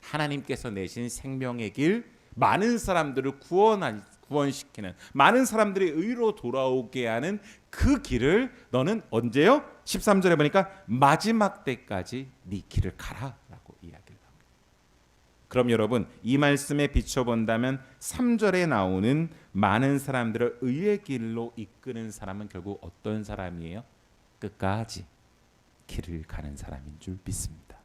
Speaker 1: 하나님께서 내신 생명의 길 많은 사람들을 구원시키는 많은 사람들이 의로 돌아오게 하는 그 길을 너는 언제요? 13절에 보니까 마지막 때까지 네 길을 가라라고 이야기를 합니다. 그럼 여러분 이 말씀에 비춰본다면 3절에 나오는 많은 사람들을 의의 길로 이끄는 사람은 결국 어떤 사람이에요? 끝까지 길을 가는 사람인 줄 믿습니다.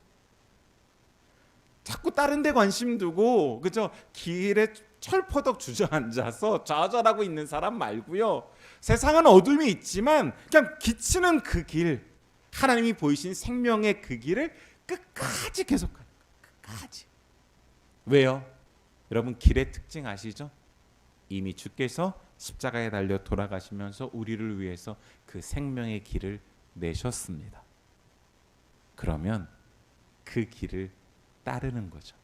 Speaker 1: 자꾸 다른 데 관심 두고 그죠? 길에 철퍼덕 주저앉아서 좌절하고 있는 사람 말고요. 세상은 어둠이 있지만 그냥 기치는 그 길, 하나님이 보이신 생명의 그 길을 끝까지 계속하는 거예요. 끝까지. 왜요? 여러분 길의 특징 아시죠? 이미 주께서 십자가에 달려 돌아가시면서 우리를 위해서 그 생명의 길을 내셨습니다. 그러면 그 길을 따르는 거죠.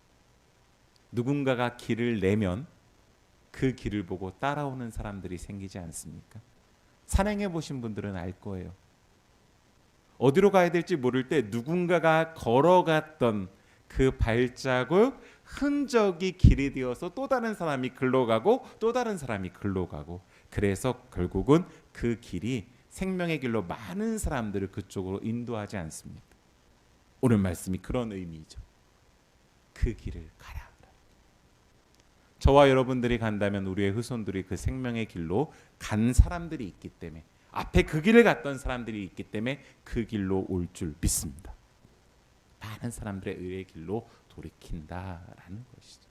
Speaker 1: 누군가가 길을 내면 그 길을 보고 따라오는 사람들이 생기지 않습니까? 산행해 보신 분들은 알 거예요. 어디로 가야 될지 모를 때 누군가가 걸어갔던 그 발자국 흔적이 길이 되어서 또 다른 사람이 글로 가고 또 다른 사람이 글로 가고 그래서 결국은 그 길이 생명의 길로 많은 사람들을 그쪽으로 인도하지 않습니까? 오늘 말씀이 그런 의미죠. 그 길을 가라. 저와 여러분들이 간다면 우리의 후손들이 그 생명의 길로 간 사람들이 있기 때문에 앞에 그 길을 갔던 사람들이 있기 때문에 그 길로 올 줄 믿습니다. 많은 사람들의 의의 길로 돌이킨다라는 것이죠.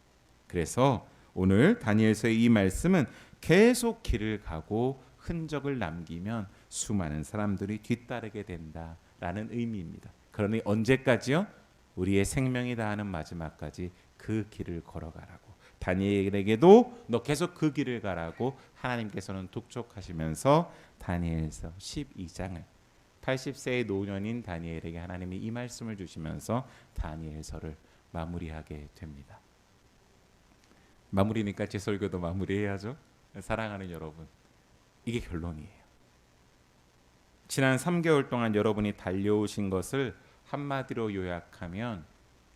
Speaker 1: 그래서 오늘 다니엘서의 이 말씀은 계속 길을 가고 흔적을 남기면 수많은 사람들이 뒤따르게 된다라는 의미입니다. 그러니 언제까지요? 우리의 생명이 다하는 마지막까지 그 길을 걸어가라고. 다니엘에게도 너 계속 그 길을 가라고 하나님께서는 독촉하시면서 다니엘서 12장을 80세의 노년인 다니엘에게 하나님이 이 말씀을 주시면서 다니엘서를 마무리하게 됩니다. 마무리니까 제 설교도 마무리해야죠. 사랑하는 여러분, 이게 결론이에요. 지난 3개월 동안 여러분이 달려오신 것을 한마디로 요약하면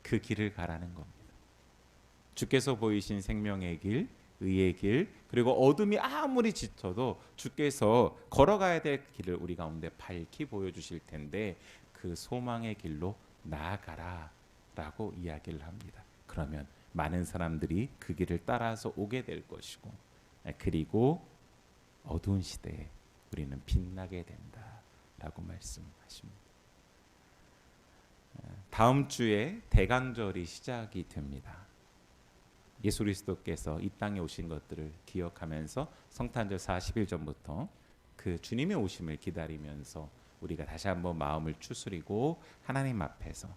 Speaker 1: 그 길을 가라는 겁니다. 주께서 보이신 생명의 길, 의의 길, 그리고 어둠이 아무리 짙어도 주께서 걸어가야 될 길을 우리 가운데 밝히 보여주실 텐데 그 소망의 길로 나아가라라고 이야기를 합니다. 그러면 많은 사람들이 그 길을 따라서 오게 될 것이고, 그리고 어두운 시대에 우리는 빛나게 된다라고 말씀하십니다. 다음 주에 대강절이 시작이 됩니다. 예수 그리스도께서 이 땅에 오신 것들을 기억하면서 성탄절 40일 전부터 그 주님의 오심을 기다리면서 우리가 다시 한번 마음을 추스리고 하나님 앞에서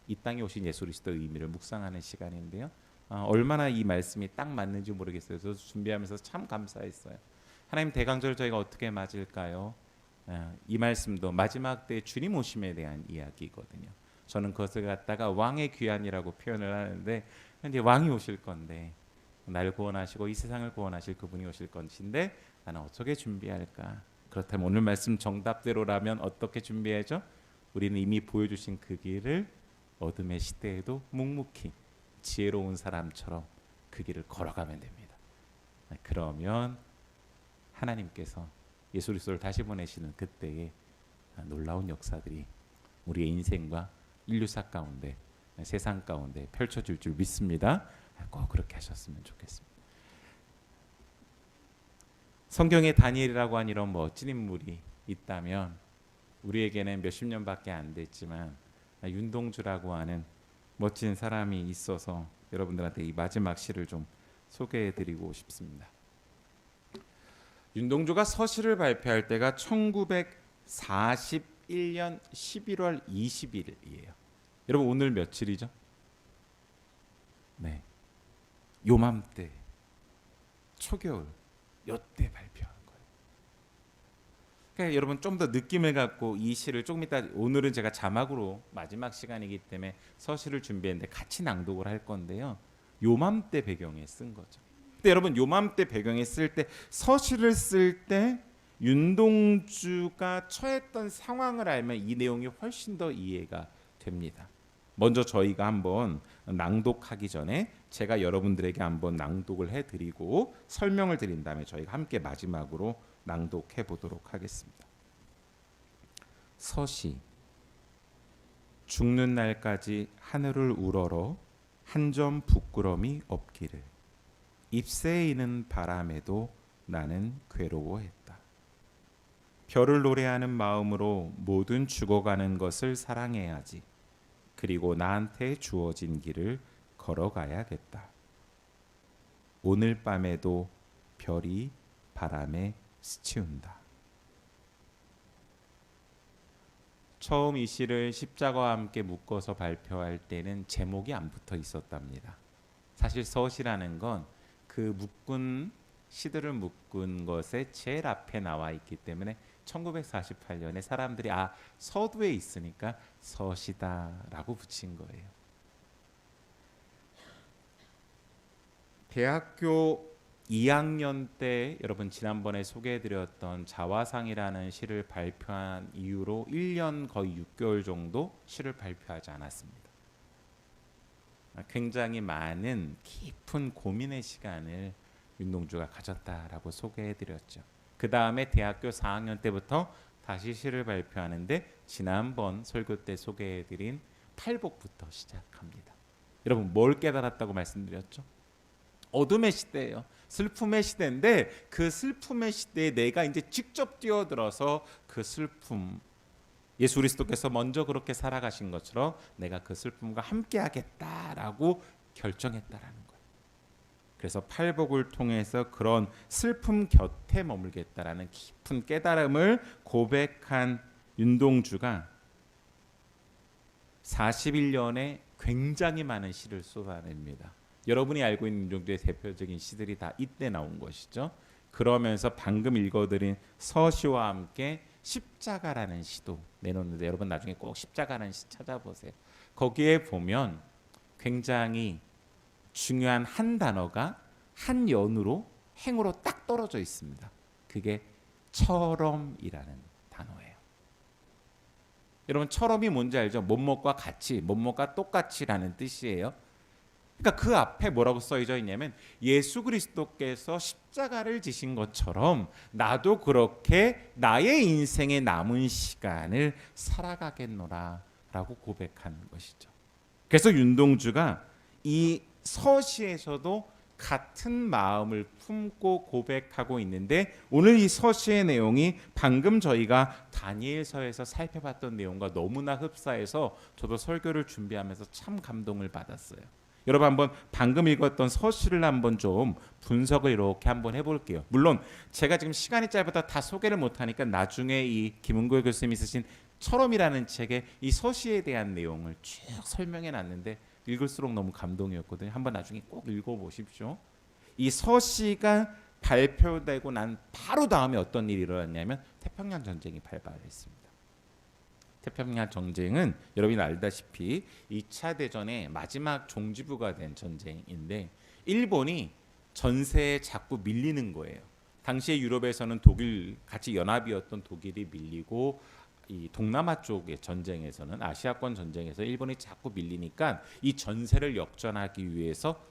Speaker 1: 이 땅에 오신 예수 그리스도의 의미를 묵상하는 시간인데요. 얼마나 이 말씀이 딱 맞는지 모르겠어요. 저도 준비하면서 참 감사했어요. 하나님, 대강절 저희가 어떻게 맞을까요? 이 말씀도 마지막 때 주님 오심에 대한 이야기거든요. 저는 그것을 갖다가 왕의 귀환이라고 표현을 하는데, 이제 왕이 오실 건데, 나를 구원하시고 이 세상을 구원하실 그분이 오실 것인데 나는 어떻게 준비할까? 그렇다면 오늘 말씀 정답대로라면 어떻게 준비해야죠? 우리는 이미 보여주신 그 길을 어둠의 시대에도 묵묵히 지혜로운 사람처럼 그 길을 걸어가면 됩니다. 그러면 하나님께서 예수 그리스도를 다시 보내시는 그때에 놀라운 역사들이 우리의 인생과 인류사 가운데, 세상 가운데 펼쳐질 줄 믿습니다. 꼭 그렇게 하셨으면 좋겠습니다. 성경에 다니엘이라고 하는 이런 멋진 인물이 있다면 우리에게는 몇십 년밖에 안 됐지만 윤동주라고 하는 멋진 사람이 있어서 여러분들한테 이 마지막 시를 좀 소개해드리고 싶습니다. 윤동주가 서시를 발표할 때가 1941년 11월 20일이에요. 여러분 오늘 며칠이죠? 네, 요맘때 초겨울 요때 발표한 거예요. 그러니까 여러분 좀 더 느낌을 갖고 이 시를 조금 이따, 오늘은 제가 자막으로 마지막 시간이기 때문에 서시를 준비했는데 같이 낭독을 할 건데요. 요맘때 배경에 쓴 거죠. 근데 여러분 요맘때 배경에 쓸 때, 서시를 쓸 때 윤동주가 처했던 상황을 알면 이 내용이 훨씬 더 이해가 됩니다. 먼저 저희가 한번 낭독하기 전에 제가 여러분들에게 한번 낭독을 해드리고 설명을 드린 다음에 저희가 함께 마지막으로 낭독해 보도록 하겠습니다. 서시. 죽는 날까지 하늘을 우러러 한 점 부끄럼이 없기를. 잎새에 이는 바람에도 나는 괴로워했다. 별을 노래하는 마음으로 모든 죽어가는 것을 사랑해야지. 그리고 나한테 주어진 길을 걸어가야겠다. 오늘 밤에도 별이 바람에 스치운다. 처음 이 시를 십자가와 함께 묶어서 발표할 때는 제목이 안 붙어 있었답니다. 사실 서시라는 건 그 묶은 시들을 묶은 것에 제일 앞에 나와 있기 때문에 1948년에 사람들이 서두에 있으니까 서시다라고 붙인 거예요. 대학교 2학년 때 여러분 지난번에 소개해드렸던 자화상이라는 시를 발표한 이후로 1년 거의 6개월 정도 시를 발표하지 않았습니다. 굉장히 많은 깊은 고민의 시간을 윤동주가 가졌다라고 소개해드렸죠. 그 다음에 대학교 4학년 때부터 다시 시를 발표하는데 지난번 설교 때 소개해드린 팔복부터 시작합니다. 여러분 뭘 깨달았다고 말씀드렸죠? 어둠의 시대예요. 슬픔의 시대인데 그 슬픔의 시대에 내가 이제 직접 뛰어들어서 그 슬픔, 예수 그리스도께서 먼저 그렇게 살아가신 것처럼 내가 그 슬픔과 함께 하겠다라고 결정했다라는 거예요. 그래서 팔복을 통해서 그런 슬픔 곁에 머물겠다라는 깊은 깨달음을 고백한 윤동주가 41년에 굉장히 많은 시를 쏟아냅니다. 여러분이 알고 있는 윤동주의 대표적인 시들이 다 이때 나온 것이죠. 그러면서 방금 읽어드린 서시와 함께 십자가라는 시도 내놓는데 여러분 나중에 꼭 십자가라는 시 찾아보세요. 거기에 보면 굉장히 중요한 한 단어가 한 연으로 행으로 딱 떨어져 있습니다. 그게 처럼이라는 단어예요. 여러분 처럼이 뭔지 알죠? 뭐뭐과 같이, 뭐뭐가 똑같이라는 뜻이에요. 그러니까 그 앞에 뭐라고 써져 있냐면 예수 그리스도께서 십자가를 지신 것처럼 나도 그렇게 나의 인생의 남은 시간을 살아가겠노라라고 고백하는 것이죠. 그래서 윤동주가 이 서시에서도 같은 마음을 품고 고백하고 있는데 오늘 이 서시의 내용이 방금 저희가 다니엘서에서 살펴봤던 내용과 너무나 흡사해서 저도 설교를 준비하면서 참 감동을 받았어요. 여러분 한번 방금 읽었던 서시를 한번 좀 분석을 이렇게 한번 해볼게요. 물론 제가 지금 시간이 짧아서 다 소개를 못하니까 나중에 이 김은구 교수님이 쓰신 철험이라는 책에 이 서시에 대한 내용을 쭉 설명해 놨는데 읽을수록 너무 감동이었거든요. 한번 나중에 꼭 읽어보십시오. 이 서시가 발표되고 난 바로 다음에 어떤 일이 일어났냐면 태평양 전쟁이 발발했습니다. 태평양 전쟁은 여러분이 알다시피 2차 대전의 마지막 종지부가 된 전쟁인데 일본이 전세에 자꾸 밀리는 거예요. 당시에 유럽에서는 독일 같이 연합이었던 독일이 밀리고 이 동남아 쪽의 전쟁에서는 아시아권 전쟁에서 일본이 자꾸 밀리니까 이 전세를 역전하기 위해서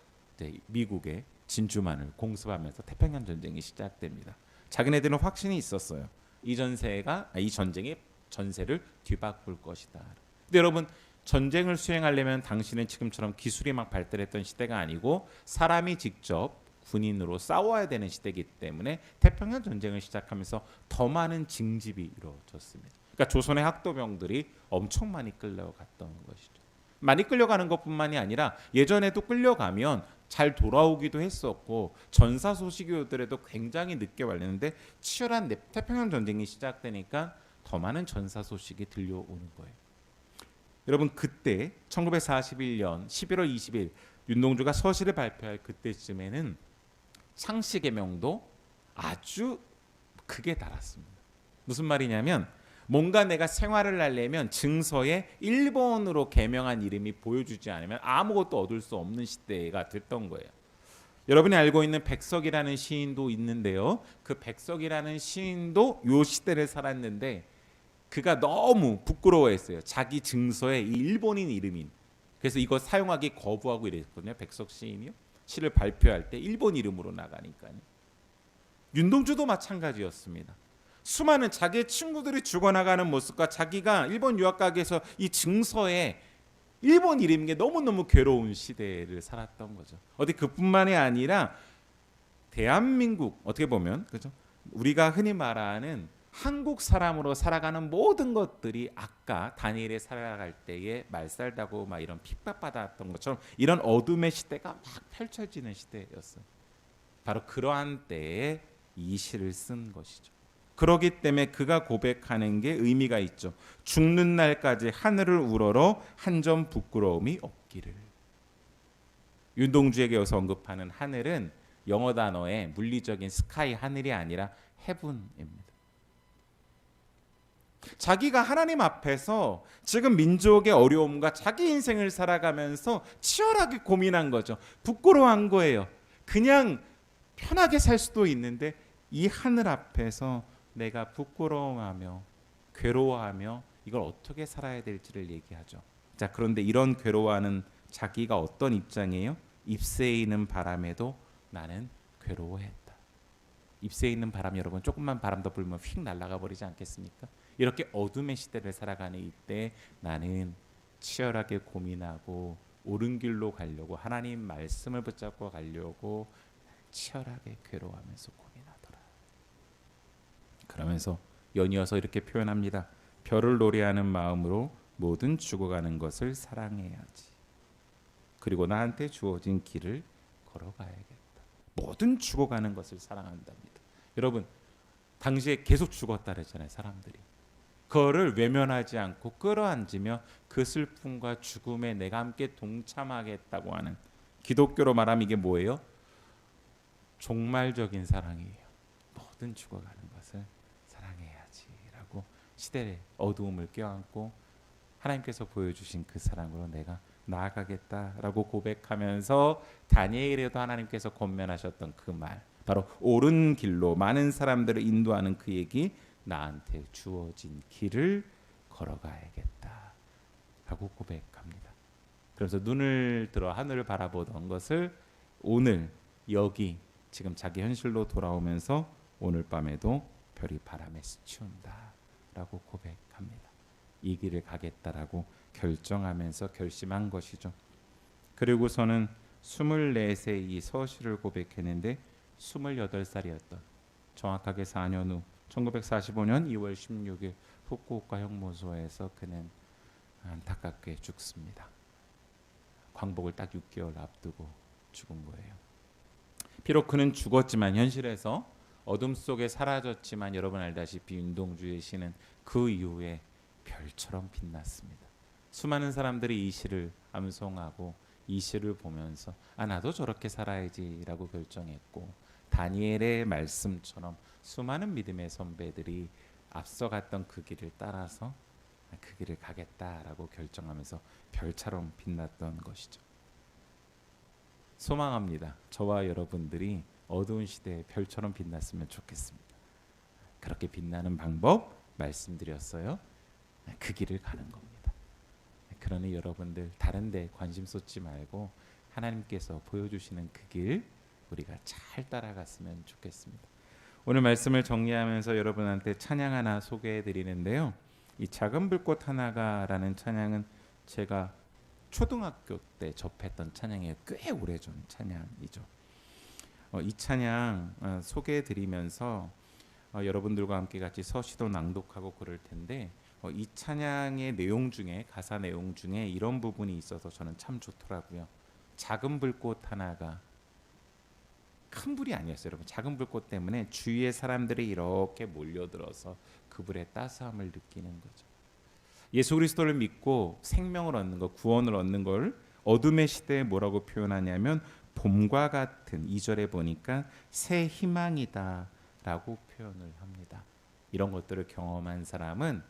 Speaker 1: 미국의 진주만을 공습하면서 태평양 전쟁이 시작됩니다. 자기네들은 확신이 있었어요. 이 전쟁이 전세를 뒤바꿀 것이다. 근데 여러분 전쟁을 수행하려면 당시는 지금처럼 기술이 막 발달했던 시대가 아니고 사람이 직접 군인으로 싸워야 되는 시대이기 때문에 태평양 전쟁을 시작하면서 더 많은 징집이 이루어졌습니다. 그러니까 조선의 학도병들이 엄청 많이 끌려갔던 것이죠. 많이 끌려가는 것뿐만이 아니라 예전에도 끌려가면 잘 돌아오기도 했었고 전사 소식이오더라도 굉장히 늦게 왔는데 치열한 태평양 전쟁이 시작되니까 더 많은 전사 소식이 들려오는 거예요. 여러분 그때 1941년 11월 20일 윤동주가 서시를 발표할 그때쯤에는 상시개명도 아주 크게 달았습니다. 무슨 말이냐면 뭔가 내가 생활을 하려면 증서에 일본으로 개명한 이름이 보여주지 않으면 아무것도 얻을 수 없는 시대가 됐던 거예요. 여러분이 알고 있는 백석이라는 시인도 있는데요. 그 백석이라는 시인도 요 시대를 살았는데 그가 너무 부끄러워했어요. 자기 증서에 이 일본인 이름인. 그래서 이거 사용하기 거부하고 이랬거든요. 백석 시인이요. 시를 발표할 때 일본 이름으로 나가니까요. 윤동주도 마찬가지였습니다. 수많은 자기의 친구들이 죽어나가는 모습과 자기가 일본 유학 가기 위해서 이 증서에 일본 이름인 게 너무너무 괴로운 시대를 살았던 거죠. 어디 그뿐만이 아니라 대한민국 어떻게 보면 그죠? 우리가 흔히 말하는 한국 사람으로 살아가는 모든 것들이 아까 다니엘에 살아갈 때에 말살당하고 막 이런 핍박받았던 것처럼 이런 어둠의 시대가 막 펼쳐지는 시대였어요. 바로 그러한 때에 이 시를 쓴 것이죠. 그러기 때문에 그가 고백하는 게 의미가 있죠. 죽는 날까지 하늘을 우러러 한 점 부끄러움이 없기를. 윤동주에게 여기서 언급하는 하늘은 영어 단어의 물리적인 스카이 하늘이 아니라 헤븐입니다. 자기가 하나님 앞에서 지금 민족의 어려움과 자기 인생을 살아가면서 치열하게 고민한 거죠. 부끄러워한 거예요. 그냥 편하게 살 수도 있는데 이 하늘 앞에서 내가 부끄러워하며 괴로워하며 이걸 어떻게 살아야 될지를 얘기하죠. 자, 그런데 이런 괴로워하는 자기가 어떤 입장이에요? 잎새에 있는 바람에도 나는 괴로워했다. 잎새에 있는 바람 여러분 조금만 바람 더 불면 휙 날아가 버리지 않겠습니까? 이렇게 어둠의 시대를 살아가는 이때 나는 치열하게 고민하고 옳은 길로 가려고 하나님 말씀을 붙잡고 가려고 치열하게 괴로워하면서 고민하더라. 그러면서 연이어서 이렇게 표현합니다. 별을 노래하는 마음으로 모든 죽어가는 것을 사랑해야지. 그리고 나한테 주어진 길을 걸어가야겠다. 모든 죽어가는 것을 사랑한답니다. 여러분 당시에 계속 죽었다 그랬잖아요. 사람들이. 그거를 외면하지 않고 끌어안으며 그 슬픔과 죽음에 내가 함께 동참하겠다고 하는 기독교로 말하면 이게 뭐예요? 종말적인 사랑이에요. 모든 죽어가는 것을 사랑해야지라고 시대의 어두움을 껴안고 하나님께서 보여주신 그 사랑으로 내가 나아가겠다라고 고백하면서 다니엘에도 하나님께서 권면하셨던 그 말, 바로 옳은 길로 많은 사람들을 인도하는 그 얘기, 나한테 주어진 길을 걸어가야겠다 라고 고백합니다. 그래서 눈을 들어 하늘을 바라보던 것을 오늘 여기 지금 자기 현실로 돌아오면서 오늘 밤에도 별이 바람에 스치운다 라고 고백합니다. 이 길을 가겠다라고 결정하면서 결심한 것이죠. 그리고서는 24세 이 서시를 고백했는데 28살이었던 정확하게 4년 후 1945년 2월 16일 후쿠오카 형무소에서 그는 안타깝게 죽습니다. 광복을 딱 6개월 앞두고 죽은 거예요. 비록 그는 죽었지만 현실에서 어둠 속에 사라졌지만 여러분 알다시피 윤동주의 시는 그 이후에 별처럼 빛났습니다. 수많은 사람들이 이 시를 암송하고 이 시를 보면서 나도 저렇게 살아야지라고 결정했고 다니엘의 말씀처럼 수많은 믿음의 선배들이 앞서갔던 그 길을 따라서 그 길을 가겠다라고 결정하면서 별처럼 빛났던 것이죠. 소망합니다. 저와 여러분들이 어두운 시대에 별처럼 빛났으면 좋겠습니다. 그렇게 빛나는 방법 말씀드렸어요. 그 길을 가는 겁니다. 그러니 여러분들 다른 데 관심 쏟지 말고 하나님께서 보여주시는 그 길 우리가 잘 따라갔으면 좋겠습니다. 오늘 말씀을 정리하면서 여러분한테 찬양 하나 소개해 드리는데요. 이 작은 불꽃 하나가라는 찬양은 제가 초등학교 때 접했던 찬양이에요. 꽤 오래전 찬양이죠. 이 찬양 소개해 드리면서 여러분들과 함께 같이 서시도 낭독하고 그럴 텐데 이 찬양의 내용 중에 가사 내용 중에 이런 부분이 있어서 저는 참 좋더라고요. 작은 불꽃 하나가 큰 불이 아니었어요. 여러분 작은 불꽃 때문에 주위의 사람들이 이렇게 몰려들어서 그 불의 따스함을 느끼는 거죠. 예수 그리스도를 믿고 생명을 얻는 것, 구원을 얻는 걸 어둠의 시대에 뭐라고 표현하냐면 봄과 같은 2절에 보니까 새 희망이다 라고 표현을 합니다. 이런 것들을 경험한 사람은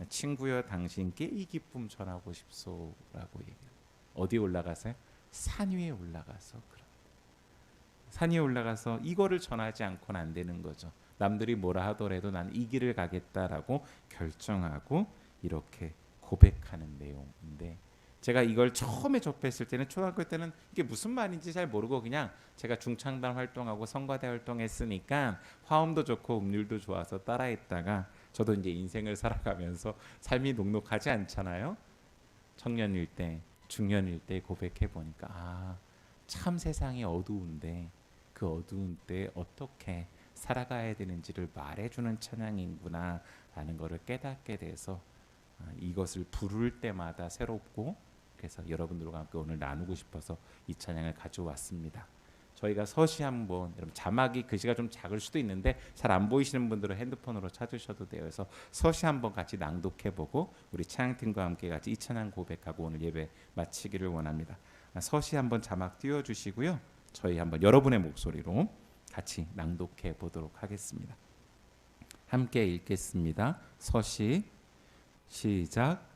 Speaker 1: 친구여 당신께 이 기쁨 전하고 싶소라고 얘기해요. 어디 올라가세요? 산 위에 올라가서 산 위에 올라가서 이거를 전하지 않고는 안 되는 거죠. 남들이 뭐라 하더라도 난 이 길을 가겠다라고 결정하고 이렇게 고백하는 내용인데 제가 이걸 처음에 접했을 때는 초등학교 때는 이게 무슨 말인지 잘 모르고 그냥 제가 중창단 활동하고 성가대 활동했으니까 화음도 좋고 음률도 좋아서 따라했다가 저도 이제 인생을 살아가면서 삶이 녹록하지 않잖아요. 청년일 때, 중년일 때 고백해 보니까 참 세상이 어두운데 그 어두운 때 어떻게 살아가야 되는지를 말해주는 찬양이구나 라는 것을 깨닫게 돼서 이것을 부를 때마다 새롭고 그래서 여러분들과 함께 오늘 나누고 싶어서 이 찬양을 가져왔습니다. 저희가 서시 한번 여러분 자막이 글씨가 좀 작을 수도 있는데 잘 안 보이시는 분들은 핸드폰으로 찾으셔도 돼요. 그래서 서시 한번 같이 낭독해보고 우리 찬양팀과 함께 같이 이 찬양 고백하고 오늘 예배 마치기를 원합니다. 서시 한번 자막 띄워주시고요. 저희 한번 여러분의 목소리로 같이 낭독해 보도록 하겠습니다. 함께 읽겠습니다. 서시 시작.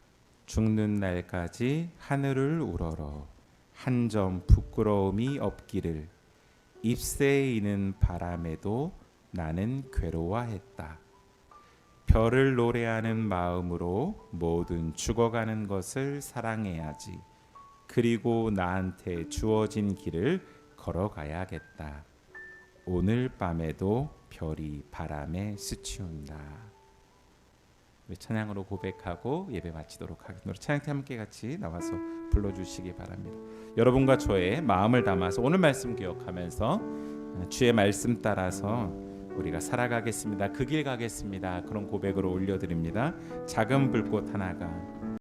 Speaker 1: 죽는 날까지 하늘을 우러러 한 점 부끄러움이 없기를 잎새이는 바람에도 나는 괴로워했다. 별을 노래하는 마음으로 모든 죽어가는 것을 사랑해야지. 그리고 나한테 주어진 길을 걸어가야겠다. 오늘 밤에도 별이 바람에 스치운다. 우리 찬양으로 고백하고 예배 마치도록 하겠습니다. 우리 찬양팀 함께 같이 나와서 불러주시기 바랍니다. 여러분과 저의 마음을 담아서 오늘 말씀 기억하면서 주의 말씀 따라서 우리가 살아가겠습니다. 그 길 가겠습니다. 그런 고백으로 올려드립니다. 작은 불꽃 하나가